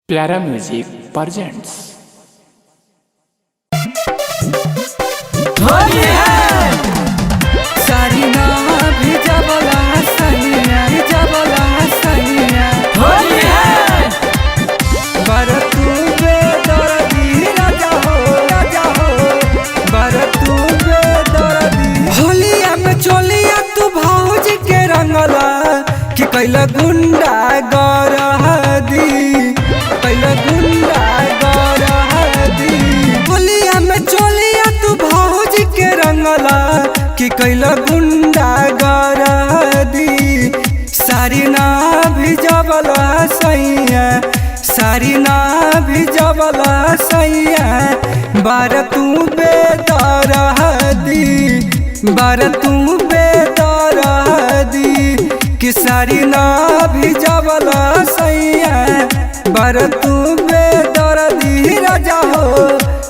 प्यारा music presents. Holi है सारी नाम भी जबला सैया जबला सैया। होली है बरतू बेदर्दी राजा हो बरतू बेदर्दी। होलिया में चोलिया तू भौज के रंगला कि कैला गुंडा गरहदी कैला गुंडा गरहदी। होलिया में चोलिया तू भौज के रंगला कि कैला गुंडा गरहदी। सारी ना भी जबला सैया सारी ना भी जबला सैया। बार तू बेदर्दी बार तू बेदर्दी कि सारी ना भी जबला सैया। बार तू बेदर्दी राजा हो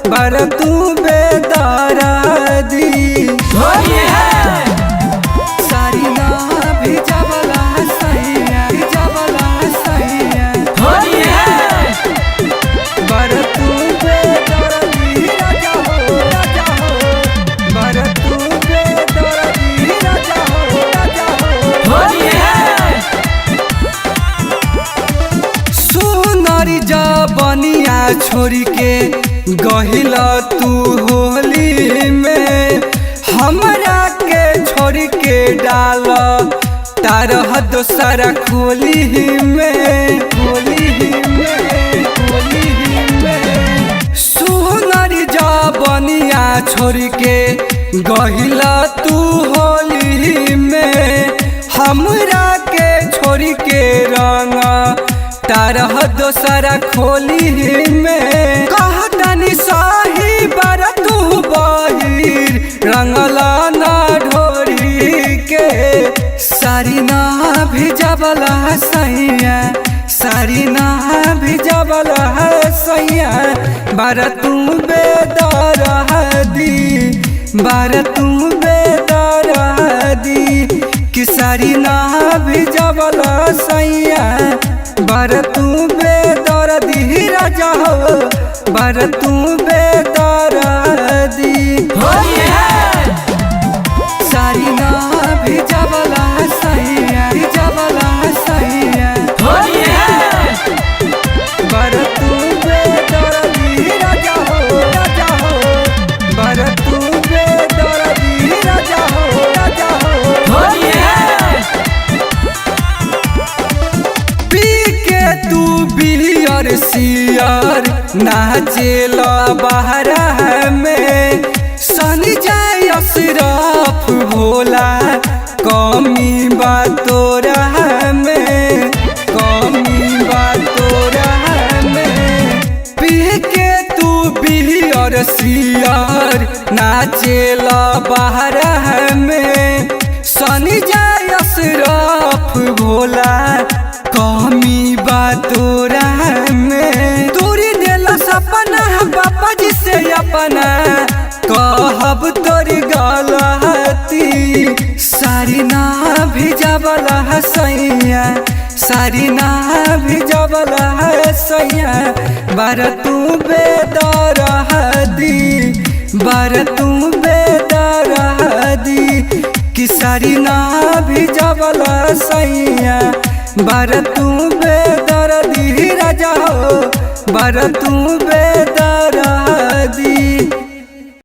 बार तू बेदर्दी। होली है सारी ना भी जबला सैया जबला सैया। होली है बार तू बेदर्दी राजा हो बार तू बेदर्दी राजा हो। होली है सोनारी जबनिया छोड़ी के गहिला तू होली में। हमरा के छोड़ के डाल तारह दोसरा खोली में खोली में खोली में। सोनारी जबनिया छोड़ के गहिला तू होली में। हमरा के छोड़ के रंग तारह दोसरा खोली में। कहतनी सही बार तू बहिर रंगला ना ढोरी के। सारी ना भी जबला सैया सारी ना भी जबला सैया। बार तू बेदर्दी बार तू बेदर्दी कि सारी ना भी जबला सैया। बार तू बेदर्दी राजा हो बार तू बेदर्दी। होली है सारी ना भी जबला सैया जबला सैया। होली है बार तू बेदर्दी राजा हो बार तू बेदर्दी राजा हो। होली है पी के तू बियर सियर नाचेला बाहर में। सनी जाय अशरफ भोला कमी बा तोरा में कमी बा तोरा में। पी के तू बियर सियर नाचेला बाहर में। सनी जाय अशरफ भोला कमी बा तोरा में। तोरी देला सपना बाबा जी से अपना कहब तोरी गलती। सारी ना भी जबला सैया सारी ना भी जबला सैया। बार तू बेदर्दी बार तू बेदर्दी कि सारी ना भी जबला सैया। बार तू बेदर्दी राजा हो बार तू